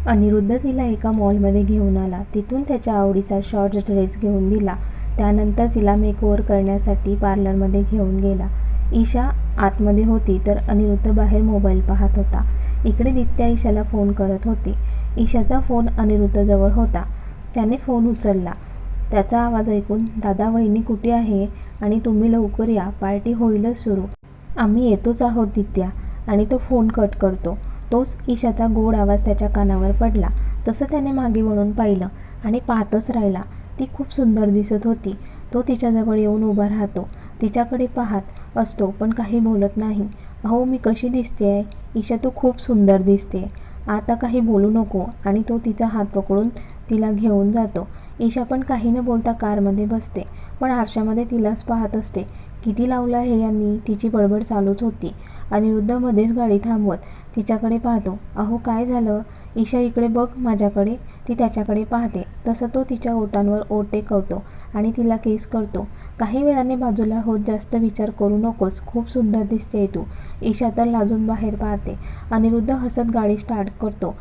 अनिरुद्ध तिला एका मॉलमध्ये घेऊन आला. तिथून त्याच्या आवडीचा शॉर्ट ड्रेस घेऊन दिला. त्यानंतर तिला मेकओव्हर करण्यासाठी पार्लरमध्ये घेऊन गेला. ईशा आतमध्ये होती तर अनिरुद्ध बाहेर मोबाईल पाहत होता. इकडे दित्या ईशाला फोन करत होती. ईशाचा फोन अनिरुद्धजवळ होता. त्याने फोन उचलला. त्याचा आवाज ऐकून, दादा वहिनी कुठे आहे आणि तुम्ही लवकर या, पार्टी होईलच सुरू. आम्ही येतोच आहोत दित्या. आणि तो फोन कट करतो. तोच ईशाचा गोड आवाज त्याच्या कानावर पडला. तसं त्याने मागे वळून पाहिलं आणि पाहतच राहिला. ती खूप सुंदर दिसत होती. तो तिच्याजवळ येऊन उभा राहतो. तिच्याकडे पाहत असतो पण काही बोलत नाही. अहो मी कशी दिसतेय? ईशा तू खूप सुंदर दिसते. आता काही बोलू नको. आणि तो तिचा हात पकडून तिला घेऊन जातो. ईशा पण काही न बोलता कारमध्ये बसते. पण आरशामध्ये तिलाच पाहत असते. किती लावलं आहे यांनी? तिची बडबड चालूच होती. अनिरुद्ध मध्येच गाडी थांबवत तिच्याकडे पाहतो. अहो काय झालं? ईशा इकडे बघ माझ्याकडे. ती त्याच्याकडे पाहते. तसं तो तिच्या ओठांवर ओठ टेकवतो आणि तिला केस करतो. काही वेळाने बाजूला होत, जास्त विचार करू नकोस, खूप सुंदर दिसते तू. ईशा तर लाजून बाहेर पाहते. अनिरुद्ध हसत गाडी स्टार्ट करतो.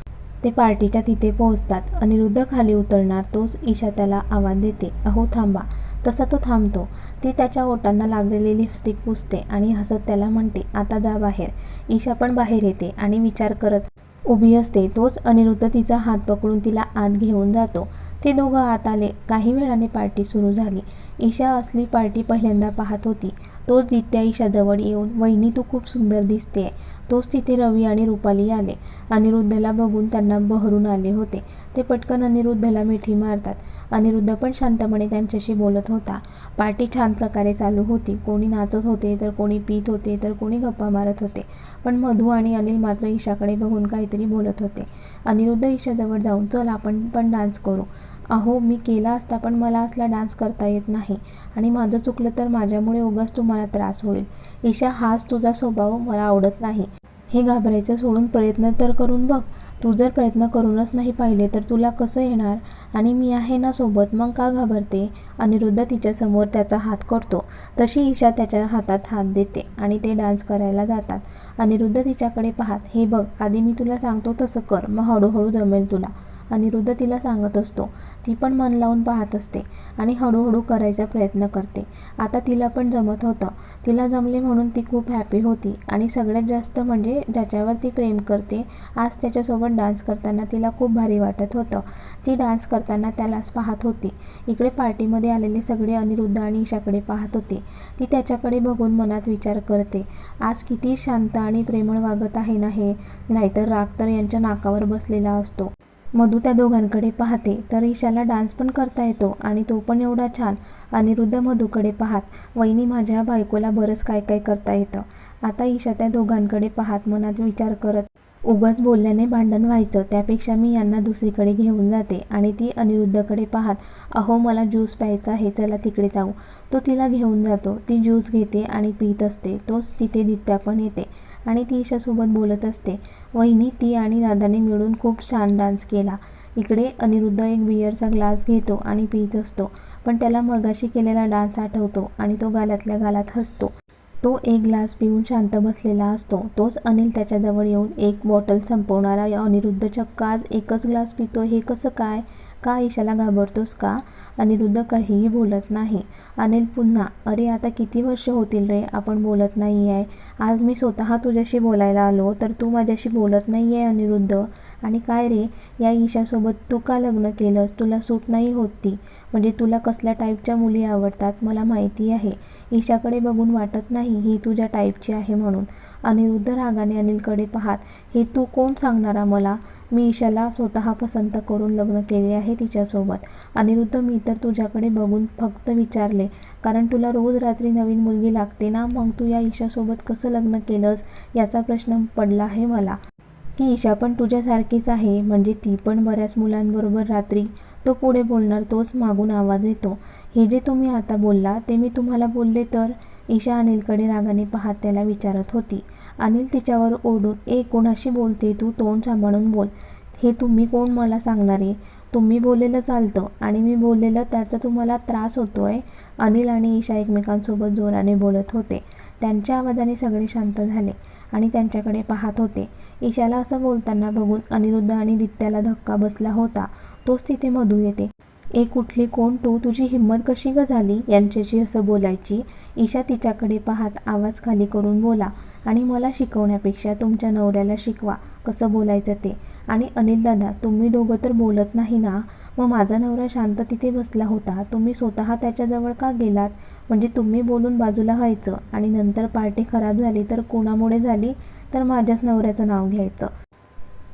ते पार्टीच्या तिथे पोहोचतात. अनिरुद्ध खाली उतरणार तोच ईशा त्याला आवाज देते. अहो थांबा. तसा तो थांबतो. ती त्याच्या ओठांना लागलेली लिपस्टिक पुसते आणि हसत त्याला म्हणते, आता जा बाहेर. ईशा पण बाहेर येते आणि विचार करत उभी असते. तोच अनिरुद्ध तिचा हात पकडून तिला आत घेऊन जातो. ते दोघं आत आले. काही वेळाने पार्टी सुरू झाली. ईशा असली पार्टी पहिल्यांदा पाहत होती. तोच दित्या ईशाजवळ येऊन, वहिनी तू खूप सुंदर दिसतेय. तोच तिथे रवी आणि रुपाली आले. अनिरुद्धला बघून त्यांना बहरून आले होते. ते पटकन अनिरुद्धला मिठी मारतात. अनिरुद्ध पण शांतपणे त्यांच्याशी बोलत होता. पार्टी छान प्रकारे चालू होती. कोणी नाचत होते तर कोणी पीत होते तर कोणी गप्पा मारत होते. पण मधू आणि अनिल मात्र ईशाकडे बघून काहीतरी बोलत होते. अनिरुद्ध ईशाजवळ जाऊन, चल आपण पण डान्स करू. अहो मी केला असता पण मला असला डान्स करता येत नाही आणि माझं चुकलं तर माझ्यामुळे उगाच तुम्हाला त्रास होईल. ईशा हाच तुझा स्वभाव मला आवडत नाही. हे घाबरायचं सोडून प्रयत्न तर करून बघ. तू जर प्रयत्न करूनच नाही पाहिले तर तुला कसं येणार? आणि मी आहे ना सोबत, मग का घाबरते? अनिरुद्ध तिच्यासमोर त्याचा हात करतो. तशी ईशा त्याच्या हातात हात देते आणि ते डान्स करायला जातात. अनिरुद्ध तिच्याकडे पाहत, हे बघ आधी मी तुला सांगतो तसं कर, मग हळूहळू जमेल तुला. अनिरुद्ध तिला सांगत असतो. ती पण मन लावून पाहत असते आणि हळूहळू करायचा प्रयत्न करते. आता तिला पण जमत होतं. तिला जमले म्हणून ती खूप हॅपी होती. आणि सगळ्यात जास्त म्हणजे ज्याच्यावर ती प्रेम करते, आज त्याच्यासोबत डान्स करताना तिला खूप भारी वाटत होतं. ती डान्स करताना त्यालाच पाहत होती. इकडे पार्टीमध्ये आलेले सगळे अनिरुद्ध आणि ईशाकडे पाहत होते. ती त्याच्याकडे बघून मनात विचार करते, आज किती शांत आणि प्रेमळ वागत आहे ना हे, नाहीतर राग तर यांच्या नाकावर बसलेला असतो. मधू त्या दोघांकडे पाहते तर ईशाला डान्स पण करता येतो आणि तो पण एवढा छान. अनिरुद्ध मधूकडे पाहत, वहिनी माझ्या बायकोला बरंच काय काय करता येतं. आता ईशा त्या दोघांकडे पाहत मनात विचार करत, उगाच बोलल्याने भांडण व्हायचं, त्यापेक्षा मी यांना दुसरीकडे घेऊन जाते. आणि ती अनिरुद्धकडे पाहत, अहो मला ज्यूस प्यायचा आहे, चला तिकडे जाऊ. तो तिला घेऊन जातो. ती ज्यूस घेते आणि पीत असते. तोच तिथे दित्या पण येते आणि ती ईशासोबत बोलत असते. वहिनी ती आणि दादाने मिळून खूप छान डान्स केला. इकडे अनिरुद्ध एक बिअरचा ग्लास घेतो आणि पीत असतो. पण त्याला मगाशी केलेला डान्स आठवतो आणि तो गालातल्या गालात हसतो. तो एक ग्लास पिऊन शांत बसलेला असतो. तोच अनिल त्याच्याजवळ येऊन एक बॉटल संपवणारा अनिरुद्ध चक्क आज एकच ग्लास पितो. हे कसं काय? का ईशाला घाबरतोस का? अनिरुद्ध काहीही बोलत नाही. अनिल पुन्हा, अरे आता किती वर्ष होतील रे आपण बोलत नाही आहे. आज मी स्वतः तुझ्याशी बोलायला आलो तर तू माझ्याशी बोलत नाही आहे अनिरुद्ध. आणि काय रे, या ईशासोबत तू का लग्न केलंस? तुला सूट नाही होत ती. म्हणजे तुला कसल्या टाईपच्या मुली आवडतात मला माहिती आहे. ईशाकडे बघून वाटत नाही ही तुझ्या टाईपची आहे म्हणून. अनिरुद्ध रागाने अनिलकडे पाहत, हे तू कोण सांगणारा मला? मी ईशाला स्वतः पसंत करून लग्न केले आहे तिच्यासोबत. अनिरुद्ध मी तर तुझ्याकडे बघून फक्त विचारले, कारण तुला रोज रात्री नवीन मुलगी लागते ना, मग तू या ईशासोबत कसं लग्न केलंस याचा प्रश्न पडला आहे मला. की ईशा पण तुझ्यासारखीच आहे, म्हणजे ती पण बऱ्याच मुलांबरोबर रात्री. तो पुढे बोलणार तोच मागून आवाज येतो, हे जे तुम्ही आता बोलला ते मी तुम्हाला बोलले तर? ईशा अनिलकडे रागाने पाहत त्याला विचारत होती. अनिल तिच्यावर ओरडून, कोणाशी बोलते तू? तोंड सांभाळून बोल. हे तुम्ही कोण मला सांगणारे? तुम्ही बोललेलं चालतं आणि मी बोललेलं त्याचा तुम्हाला त्रास होतोय? अनिल आणि ईशा एकमेकांसोबत जोराने बोलत होते. त्यांच्या आवाजाने सगळे शांत झाले आणि त्यांच्याकडे पाहत होते. ईशाला असं बोलताना बघून अनिरुद्ध आणि दित्याला धक्का बसला होता. तोच तिथे मधू येते. ए कुठली कोण तू? तुझी हिंमत कशी ग झाली यांच्याशी असं बोलायची? ईशा तिच्याकडे पाहत आवाज खाली करून बोला आणि मला शिकवण्यापेक्षा तुमच्या नवऱ्याला शिकवा कसं बोलायचं ते. आणि अनिल दादा, तुम्ही दोघं तर बोलत नाही ना? मग माझा नवरा शांत तिथे बसला होता, तुम्ही स्वतः त्याच्याजवळ का गेलात? म्हणजे तुम्ही बोलून बाजूला व्हायचं आणि नंतर पार्टी खराब झाली तर कोणामुळे झाली तर माझ्याच नवऱ्याचं नाव घ्यायचं.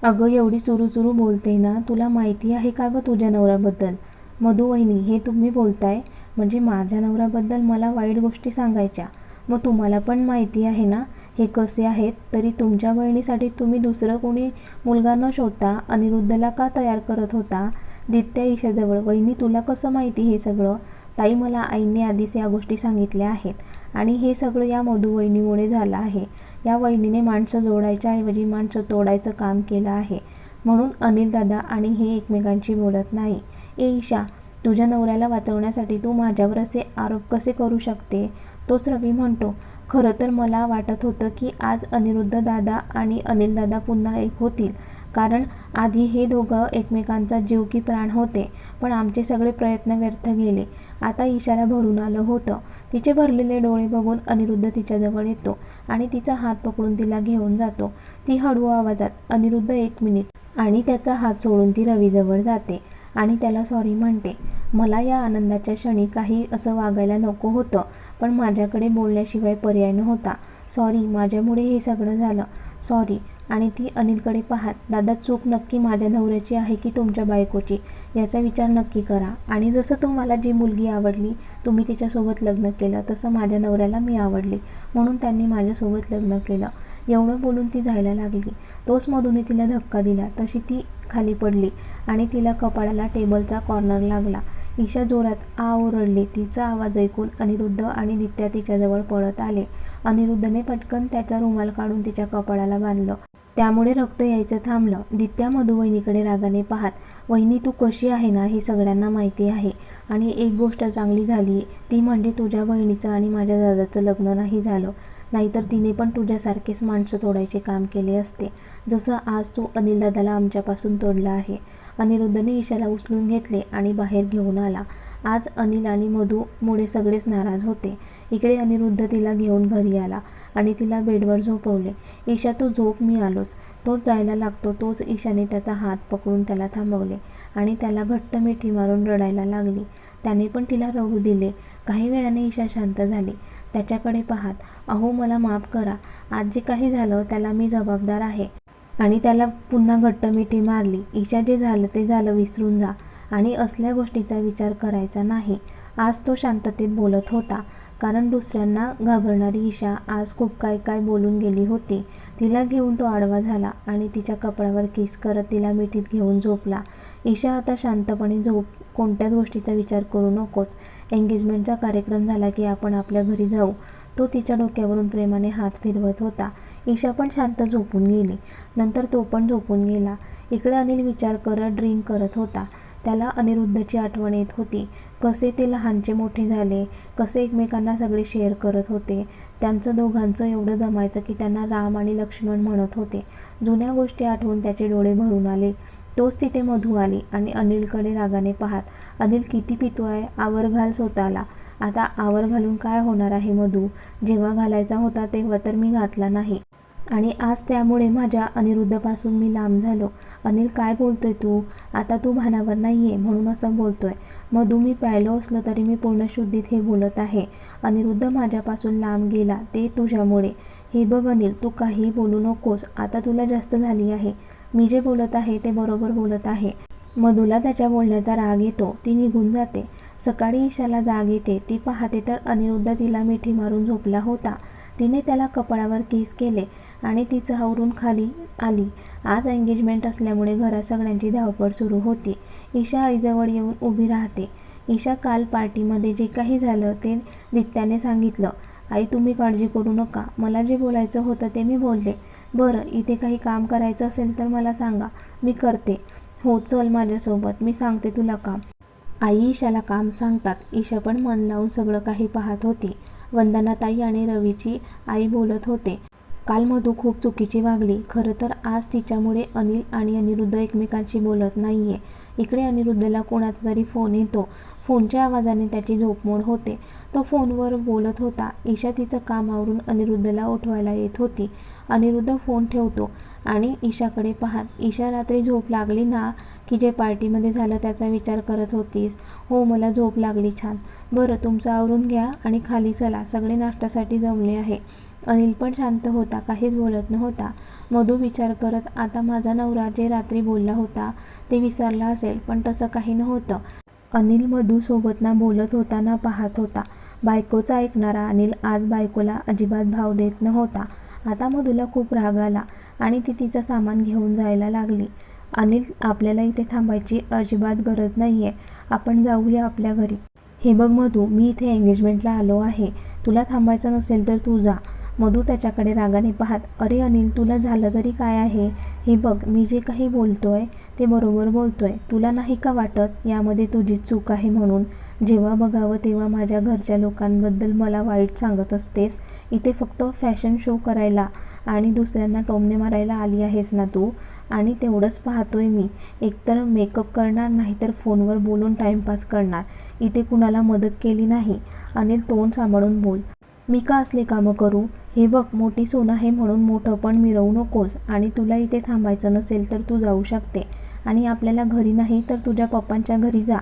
अगं एवढी चुरू बोलते ना, तुला माहिती आहे का गं तुझ्या नवऱ्याबद्दल? मधू वहिनी, हे तुम्ही बोलताय म्हणजे माझ्या नवऱ्याबद्दल मला वाईट गोष्टी सांगायच्या? मग तुम्हाला पण माहिती आहे ना हे कसे आहेत. तरी तुमच्या बहिणीसाठी तुम्ही दुसरं कोणी मुलगा न शोधता अनिरुद्धला का तयार करत होता? दित्या ईशाजवळ, वहिनी तुला कसं माहिती हे सगळं? ताई, मला आईने आधीच या गोष्टी सांगितल्या आहेत आणि हे सगळं या मधू वहिनीमुळे झालं आहे. या वहिनीने माणसं जोडायच्या ऐवजी माणसं तोडायचं काम केलं आहे. म्हणून अनिल दादा आणि हे एकमेकांशी बोलत नाही. ए ईशा, तुझ्या नवऱ्याला वाचवण्यासाठी तू माझ्यावर असे आरोप कसे करू शकते? तोच रवी म्हणतो, खरं तर मला वाटत होतं की आज अनिरुद्ध दादा आणि अनिल दादा पुन्हा एक होतील, कारण आधी हे दोघं एकमेकांचा जीव की प्राण होते. पण आमचे सगळे प्रयत्न व्यर्थ गेले. आता ईशाला भरून आलं होतं. तिचे भरलेले डोळे बघून अनिरुद्ध तिच्याजवळ येतो आणि तिचा हात पकडून तिला घेऊन जातो. ती हळू आवाजात, अनिरुद्ध 1 मिनिट, आणि त्याचा हात सोडून ती रवीजवळ जाते आणि त्याला सॉरी म्हणते. मला या आनंदाच्या क्षणी काही असं वागायला नको होतं, पण माझ्याकडे बोलण्याशिवाय पर्याय नव्हता. सॉरी, माझ्यामुळे हे सगळं झालं, सॉरी. आणि ती अनिलकडे पाहत, दादा चूक नक्की माझ्या नवऱ्याची आहे की तुमच्या बायकोची याचा विचार नक्की करा. आणि जसं तुम्हाला जी मुलगी आवडली तुम्ही तिच्यासोबत लग्न केलं, तसं माझ्या नवऱ्याला मी आवडली म्हणून त्यांनी माझ्यासोबत लग्न केलं. एवढं बोलून ती जायला लागली. तोच मधूने तिला धक्का दिला तशी ती खाली पडली आणि तिला कपाळाला टेबलचा कॉर्नर लागला. ईशा जोरात आ ओरडली. तिचा आवाज ऐकून अनिरुद्ध आणि दित्या तिच्याजवळ पळत आले. अनिरुद्धने पटकन त्याचा रुमाल काढून तिच्या कपाळाला बांधलं. त्यामुळे रक्त यायचं थांबलं. दित्या मधू वहिनीकडे रागाने पाहत, वहिनी तू कशी आहे ना हे सगळ्यांना माहिती आहे. आणि एक गोष्ट चांगली झाली ती म्हणजे तुझ्या बहिणीचं आणि माझ्या दादाचं लग्न नाही झालं, नाहीतर तिने पण तुझ्यासारखेच माणसं तोडायचे काम केले असते, जसं आज तू अनिल दादाला आमच्यापासून तोडलं आहे. अनिरुद्धने ईशाला उचलून घेतले आणि बाहेर घेऊन आला. आज अनिल आणि मधूमुळे सगळेच नाराज होते. इकडे अनिरुद्ध तिला घेऊन घरी आला आणि तिला बेडवर झोपवले. ईशा तू झोप, मी आलोच. तोच जायला लागतो तोच ईशाने त्याचा हात पकडून त्याला थांबवले आणि त्याला घट्ट मिठी मारून रडायला लागली. त्याने पण तिला रडू दिले. काही वेळाने ईशा शांत झाली. त्याच्याकडे पाहत, अहो मला माफ करा, आज जे काही झालं त्याला मी जबाबदार आहे. आणि त्याला पुन्हा घट्ट मिठी मारली. ईशा, जे झालं ते झालं, विसरून जा आणि असल्या गोष्टीचा विचार करायचा नाही. आज तो शांततेत बोलत होता, कारण दुसऱ्यांना घाबरणारी ईशा आज खूप काय बोलून गेली होती. तिला घेऊन तो आडवा झाला आणि तिच्या कपड्यावर किस करत तिला मिठीत घेऊन झोपला. ईशा आता शांतपणे झोप, कोणत्याच गोष्टीचा विचार करू नकोस. एंगेजमेंटचा कार्यक्रम झाला की आपण आपल्या घरी जाऊ. तो तिच्या डोक्यावरून प्रेमाने हात फिरवत होता. ईशा पण शांत झोपून गेली. नंतर तो पण झोपून गेला. इकडे अनिल विचार करत ड्रिंक करत होता. त्याला अनिरुद्धची आठवण येत होती. कसे ते लहानचे मोठे झाले, कसे एकमेकांना सगळे शेअर करत होते. त्यांचं दोघांचं एवढं जमायचं की त्यांना राम आणि लक्ष्मण म्हणत होते. जुन्या गोष्टी आठवून त्याचे डोळे भरून आले. तोच तिथे मधू आली आणि अनिलकडे रागाने पाहत, अनिल किती पितोय, आवर घाल स्वतःला. आता आवर घालून काय होणार आहे मधू? जेव्हा घालायचा होता तेव्हा तर मी घातला नाही आणि आज त्यामुळे माझ्या अनिरुद्धपासून मी लांब झालो. अनिल काय बोलतोय तू? आता तू भानावर नाही आहे म्हणून असं बोलतोय. मधू, मी प्यायलो असलो तरी मी पूर्ण शुद्धीत हे बोलत आहे. अनिरुद्ध माझ्यापासून लांब गेला ते तुझ्यामुळे. हे बघ अनिल, तू काहीही बोलू नकोस, आता तुला जास्त झाली आहे. मी जे बोलत आहे ते बरोबर बोलत आहे. मधूला त्याच्या बोलण्याचा राग येतो. ती निघून जाते. सकाळी ईशाला जाग येते. ती पाहते तर अनिरुद्ध तिला मिठी मारून झोपला होता. तिने त्याला कपाळावर किस केले आणि तिचं आवरून खाली आली. आज एंगेजमेंट असल्यामुळे घरात सगळ्यांची धावपळ सुरू होती. ईशा आईजवळ येऊन उभी राहते. ईशा, काल पार्टीमध्ये जे काही झालं ते दित्याने सांगितलं. आई तुम्ही काळजी करू नका, मला जे बोलायचं होतं ते मी बोलले. बरं, इथे काही काम करायचं असेल तर मला सांगा, मी करते. हो चल माझ्यासोबत, मी सांगते तुला काम. आई ईशाला काम सांगतात. ईशा पण मन लावून सगळं काही पाहत होती. वंदनाताई आणि रवीची आई बोलत होते. काल मधू खूप चुकीची वागली. खरं तर आज तिच्यामुळे अनिल आणि अनिरुद्ध एकमेकांशी बोलत नाहीये. इकडे अनिरुद्धला कोणाचा तरी फोन येतो. फोनच्या आवाजाने त्याची झोपमोड होते. तो फोनवर बोलत होता. ईशा तिचं काम आवरून अनिरुद्धला उठवायला येत होती. अनिरुद्ध फोन ठेवतो आणि ईशाकडे पाहत, ईशा रात्री झोप लागली ना, की जे पार्टीमध्ये झालं त्याचा विचार करत होतीस? हो, मला झोप लागली. छान. बरं, तुमचं आवरून घ्या आणि खाली चला, सगळे नाश्त्यासाठी जमले आहे. अनिल पण शांत होता, काहीच बोलत नव्हता. मधू विचार करत, आता माझा नवरा जे रात्री बोलला होता ते विसरला असेल, पण तसं काही नव्हतं. अनिल मधू सोबत ना बोलत होता ना पाहत होता. बायकोचा ऐकणारा अनिल आज बायकोला अजिबात भाव देत नव्हता. आता मधूला खूप राग आला आणि ती तिचं सामान घेऊन जायला लागली. अनिल, आपल्याला इथे थांबायची अजिबात गरज नाहीये, आपण जाऊया आपल्या घरी. हे बघ मधू, मी इथे एंगेजमेंटला आलो आहे. तुला थांबायचं नसेल तर तू जा. मधू त्याच्याकडे रागाने पाहत, अरे अनिल, तुला झालं तरी काय आहे? हे बघ, मी जे काही बोलतोय ते बरोबर बोलतोय. तुला नाही का वाटत यामध्ये तुझी चूक आहे म्हणून? जेव्हा बघावं तेव्हा माझ्या घरच्या लोकांबद्दल मला वाईट सांगत असतेस. इथे फक्त फॅशन शो करायला आणि दुसऱ्यांना टोमणे मारायला आली आहेस ना तू? आणि तेवढंच पाहतोय मी. एकतर मेकअप करणार, नाहीतर फोनवर बोलून टाइमपास करणार. इथे कुणाला मदत केली नाही. अनिल, तोंड सांभाळून बोल. मी का असले कामं करू? हे बघ, मोठी सून आहे म्हणून मोठं पण मिरवू नकोस. आणि तुला इथे थांबायचं नसेल तर तू जाऊ शकते. आणि आपल्याला घरी नाही तर तुझ्या पप्पांच्या घरी जा.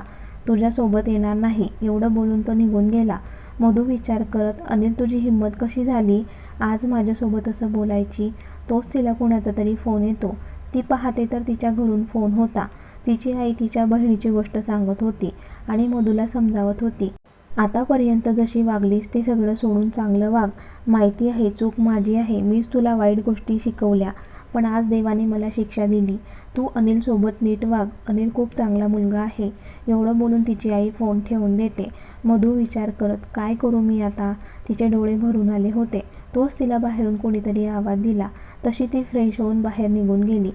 तुझ्यासोबत येणार नाही. एवढं बोलून तो निघून गेला. मधू विचार करत, अनिल, तुझी हिंमत कशी झाली आज माझ्यासोबत असं बोलायची? तोच तिला कुणाचा तरी फोन येतो. ती पाहते तर तिच्या घरून फोन होता. तिची आई तिच्या बहिणीची गोष्ट सांगत होती आणि मधूला समजावत होती. आतापर्यंत जशी वागलीस ते सगळं सोडून चांगलं वाग. माहिती आहे चूक माझी आहे, मीच तुला वाईट गोष्टी शिकवल्या, पण आज देवाने मला शिक्षा दिली. तू अनिलसोबत नीट वाग. अनिल खूप चांगला मुलगा आहे. एवढं बोलून तिची आई फोन ठेवून देते. मधू विचार करत, काय करू मी आता? तिचे डोळे भरून आले होते. तोच तिला बाहेरून कोणीतरी आवाज दिला. तशी ती फ्रेश होऊन बाहेर निघून गेली.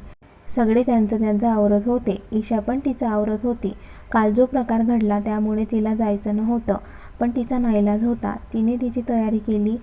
सगळे त्यांचं आवरत होते. ईशा पण तिचं आवरत होती. काल जो प्रकार घडला त्यामुळे तिला जायचं नव्हतं, पण तिचा नाईलाज होता. तिने तिची तयारी केली.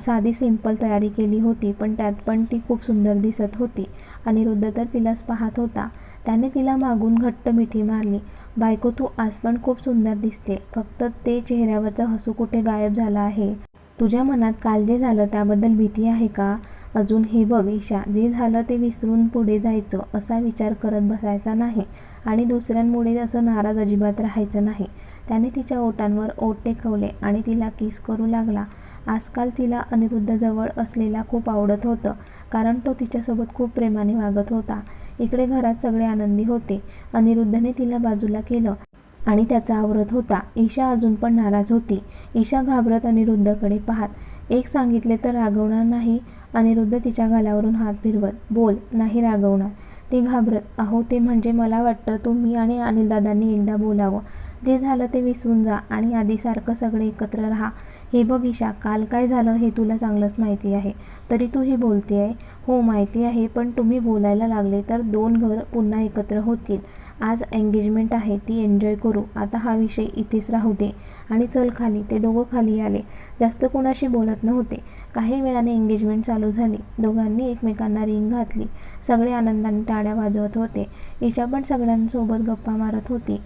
साधी सिंपल तयारी केली होती, पण त्यात पण ती खूप सुंदर दिसत होती. अनिरुद्ध तर तिलाच पाहत होता. त्याने तिला मागून घट्ट मिठी मारली. बायको, तू आज पण खूप सुंदर दिसते. फक्त ते चेहऱ्यावरचं हसू कुठे गायब झालं आहे? तुझ्या मनात काल जे झालं त्याबद्दल भीती आहे का अजून? हे बघ ईशा, जे झालं ते विसरून पुढे जायचं. असा विचार करत बसायचा नाही आणि दुसऱ्यांमुळे असं नाराज अजिबात राहायचं नाही. त्याने तिच्या ओठांवर ओठ टेकवले आणि तिला किस करू लागला. आजकाल तिला अनिरुद्ध जवळ असलेला खूप आवडत होतं, कारण तो तिच्यासोबत खूप प्रेमाने वागत होता. इकडे घरात सगळे आनंदी होते. अनिरुद्धने तिला बाजूला केलं आणि त्याचा आवरत होता. ईशा अजून पण नाराज होती. ईशा घाबरत अनिरुद्धकडे पाहत, एक सांगितले तर रागवणार नाही? अनिरुद्ध तिच्या गालावरून हात फिरवत, बोल. नाही रागवणार. ती घाबरत, अहो ते म्हणजे मला वाटतं तुम्ही आणि अनिलदादांनी एकदा बोलावं. जे झालं ते विसरून जा आणि आधीसारखं सगळे एकत्र राहा. हे बघ ईशा, काल काय झालं हे तुला चांगलंच माहिती आहे, तरी तू ही बोलते आहे. हो माहिती आहे, पण तुम्ही बोलायला लागले तर दोन घर पुन्हा एकत्र होतील. आज एंगेजमेंट आहे, ती एन्जॉय करू. आता हा विषय इथेच राहू दे आणि चल खाली. ते दोघं खाली आले. जास्त कोणाशी बोलत नव्हते. काही वेळाने एंगेजमेंट चालू झाली. दोघांनी एकमेकांना रिंग घातली. सगळे आनंदाने टाळ्या वाजवत होते. ईशा पण सगळ्यांसोबत गप्पा मारत होती.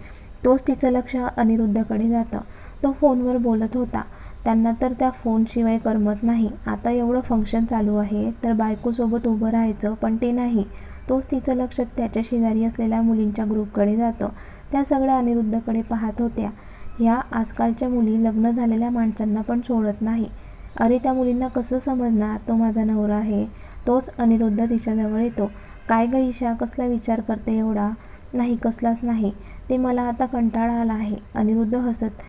तोच तिचं लक्ष अनिरुद्धकडे जातं. तो फोनवर बोलत होता. त्यांना तर त्या फोनशिवाय करमत नाही. आता एवढं फंक्शन चालू आहे तर बायकोसोबत उभं राहायचं, पण ते नाही. तोच तिचं लक्ष त्याच्या शेजारी असलेल्या मुलींच्या ग्रुपकडे जातं. त्या सगळ्या अनिरुद्धकडे पाहत होत्या. ह्या आजकालच्या मुली लग्न झालेल्या माणसांना पण सोडत नाही. अरे त्या मुलींना कसं समजणार तो माझा नवरा आहे? तोच अनिरुद्ध तिच्याजवळ येतो. काय ग ईशा, कसला विचार करते एवढा? नाही, कसलाच नाही. ते मला आता कंटाळा आला आहे. अनिरुद्ध हसत,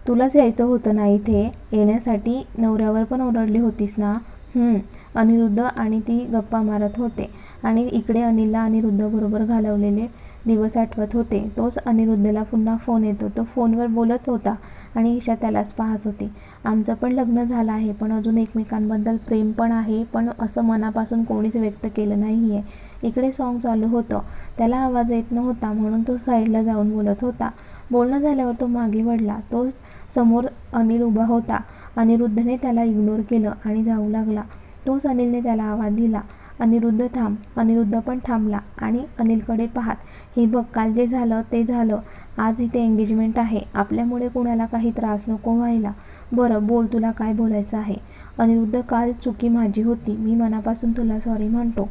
तुलाच यायचं होतं ना इथे? येण्यासाठी नवऱ्यावर पण ओरडली होतीस ना? अनिरुद्ध आणि ती गप्पा मारत होते आणि इकडे अनिलला अनिरुद्धबरोबर घालवलेले दिवस आठवत होते. तोच अनिरुद्धला पुन्हा फोन येतो. तो फोनवर बोलत होता आणि ईशा त्यालाच पाहत होती. आमचं पण लग्न झालं आहे, पण अजून एकमेकांबद्दल प्रेम पण आहे, पण असं मनापासून कोणीच व्यक्त केलं नाही आहे. इकडे सॉन्ग चालू होतं. त्याला आवाज येत नव्हता म्हणून तो साईडला जाऊन बोलत होता. बोलणं झाल्यावर तो मागे वळला. तोच समोर अनिल उभा होता. अनिरुद्धने त्याला इग्नोर केलं आणि जाऊ लागला. तोच अनिलने त्याला आवाज दिला, अनिरुद्ध थांब. अनिरुद्ध पण थांबला आणि अनिलकडे पाहत, हे बघ, काल जे झालं ते झालं. आज इथे एंगेजमेंट आहे. आपल्यामुळे कुणाला काही त्रास नको व्हायला. बरं बोल, तुला काय बोलायचं आहे? अनिरुद्ध, काल चुकी माझी होती. मी मनापासून तुला सॉरी म्हणतो.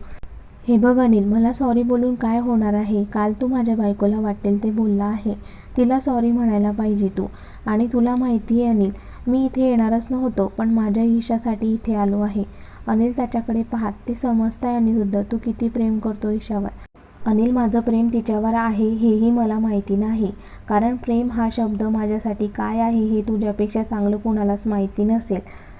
हे बघ अनिल, मला सॉरी बोलून काय होणार आहे? काल तू माझ्या बायकोला वाटेल ते बोलला आहे. तिला सॉरी म्हणायला पाहिजे तू. आणि तुला माहिती आहे अनिल, मी इथे येणारच नव्हतो, पण माझ्या ईशासाठी इथे आलो आहे. अनिल त्याच्याकडे पाहत, ते समजतंय अनिरुद्ध, तू किती प्रेम करतो ईशावर. अनिल, माझं प्रेम तिच्यावर आहे हेही मला माहिती नाही. कारण प्रेम हा शब्द माझ्यासाठी काय आहे हे तुझ्यापेक्षा चांगलं कुणालाच माहिती नसेल.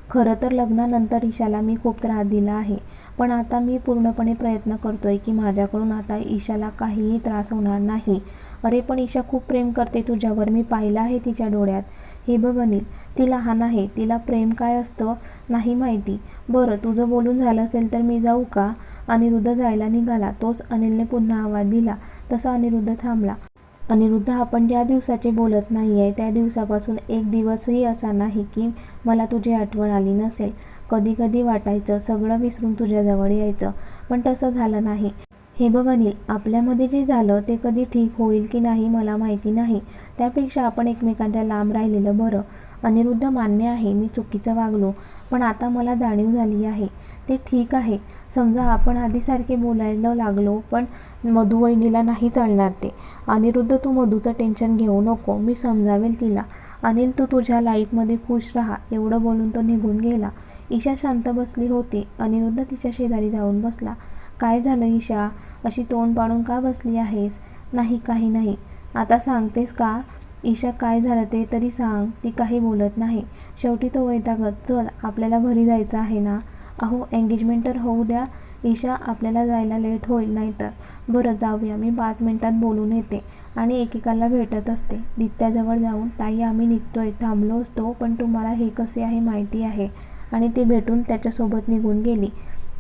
खरं तर लग्नानंतर ईशाला मी खूप त्रास दिला आहे, पण आता मी पूर्णपणे प्रयत्न करतोय की माझ्याकडून आता ईशाला काहीही त्रास होणार नाही. अरे पण ईशा खूप प्रेम करते तुझ्यावर, मी पाहिलं आहे तिच्या डोळ्यात. हे बघ अनिल, ती लहान आहे, तिला प्रेम काय असतं नाही माहिती. बरं, तुझं बोलून झालं असेल तर मी जाऊ का? अनिरुद्ध जायला निघाला. तोच अनिलने पुन्हा आवाज दिला. तसा अनिरुद्ध थांबला. अनिरुद्ध, आपण ज्या दिवसाचे बोलत नाही आहे त्या दिवसापासून एक दिवसही असा नाही की मला तुझी आठवण आली नसेल. कधी कधी वाटायचं सगळं विसरून तुझ्याजवळ यायचं, पण तसं झालं नाही. हे बघ अनिल, आपल्यामध्ये जे झालं ते कधी ठीक होईल की नाही मला माहिती नाही. त्यापेक्षा आपण एकमेकांच्या लांब राहिलेलं बरं. अनिरुद्ध, मान्य आहे मी चुकीचं वागलो, पण आता मला जाणीव झाली आहे. ते ठीक आहे. समजा आपण आधीसारखे बोलायला लागलो, पण मधू वहिनीला नाही चालणार ते. अनिरुद्ध, तू मधूचं टेन्शन घेऊ नको, मी समजावेल तिला. अनिल, तू तुझ्या लाईफमध्ये खुश राहा. एवढं बोलून तो निघून गेला. ईशा शांत बसली होती. अनिरुद्ध तिच्या शेजारी जाऊन बसला. काय झालं ईशा, अशी तोंड पाडून का बसली आहेस? नाही, काही नाही. आता सांगतेस का? ईशा, काय झालं ते तरी सांग. ती काही बोलत नाही. शेवटी तो वैतागत, चल आपल्याला घरी जायचं आहे ना. अहो, एंगेजमेंट तर होऊ द्या ईशा, आपल्याला जायला लेट होईल नाहीतर. बरं जाऊया, मी 5 मिनिटात बोलून येते. आणि एकेकाला भेटत असते. दित्याजवळ जाऊन, ताई आम्ही निघतोय. थांबलो असतो पण तुम्हाला हे कसे आहे माहिती आहे. आणि ती भेटून त्याच्यासोबत निघून गेली.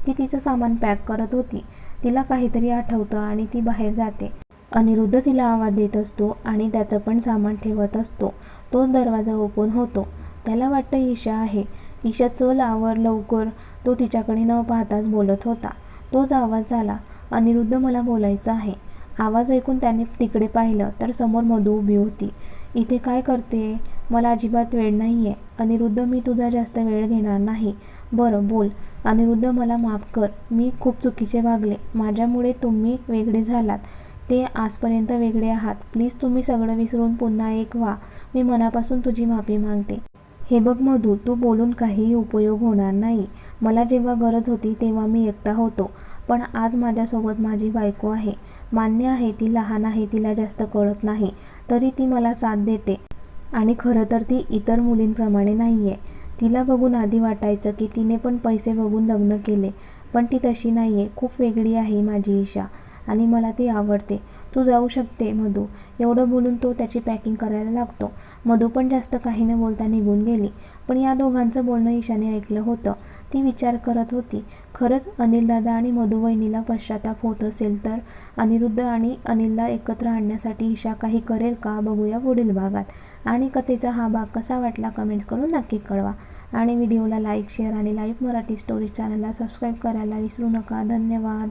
ती तिचं सामान पॅक करत होती. तिला काहीतरी आठवतं आणि ती बाहेर जाते. अनिरुद्ध तिला आवाज देत असतो आणि त्याचं पण सामान ठेवत असतो. तोच दरवाजा ओपन होतो. त्याला वाटतं ईशा आहे. ईशा, चल आवर लवकर. तो तिच्याकडे न पाहताच बोलत होता. तोच आवाज आला, अनिरुद्ध मला बोलायचं आहे. आवाज ऐकून त्याने तिकडे पाहिलं तर समोर मधू उभी होती. इथे काय करते? मला अजिबात वेळ नाही आहे. अनिरुद्ध, मी तुझा जास्त वेळ घेणार नाही. बरं बोल. अनिरुद्ध, मला माफ कर. मी खूप चुकीचे वागले. माझ्यामुळे तुम्ही वेगळे झालात. ते आजपर्यंत वेगळे आहात. प्लीज तुम्ही सगळं विसरून पुन्हा एक व्हा. मी मनापासून तुझी माफी मागते. हे बघ मधू, तू बोलून काहीही उपयोग होणार नाही. मला जेव्हा गरज होती तेव्हा मी एकटा होतो, पण आज माझ्यासोबत माझी बायको आहे. मान्य आहे ती लहान आहे, तिला जास्त कळत नाही, तरी ती मला साथ देते. आणि खरं तर ती इतर मुलींप्रमाणे नाही आहे. तिला बघून आधी वाटायचं की तिने पण पैसे बघून लग्न केले, पण ती तशी नाही आहे. खूप वेगळी आहे माझी ईशा आणि मला ती आवडते. तू जाऊ शकते मधू. एवढं बोलून तो त्याची पॅकिंग करायला लागतो. मधू पण जास्त काही न बोलता निघून गेली. पण या दोघांचं बोलणं ईशाने ऐकलं होतं. ती विचार करत होती, खरंच अनिलदादा आणि मधू वहिनीला पश्चाताप होत असेल तर अनिरुद्ध आणि अनिलला एकत्र आणण्यासाठी ईशा काही करेल का? बघूया पुढील भागात. आणि कथेचा हा भाग कसा वाटला कमेंट करून नक्की कळवा. आणि व्हिडिओला लाईक, शेअर आणि लाईव्ह मराठी स्टोरी चॅनलला सबस्क्राईब करायला विसरू नका. धन्यवाद.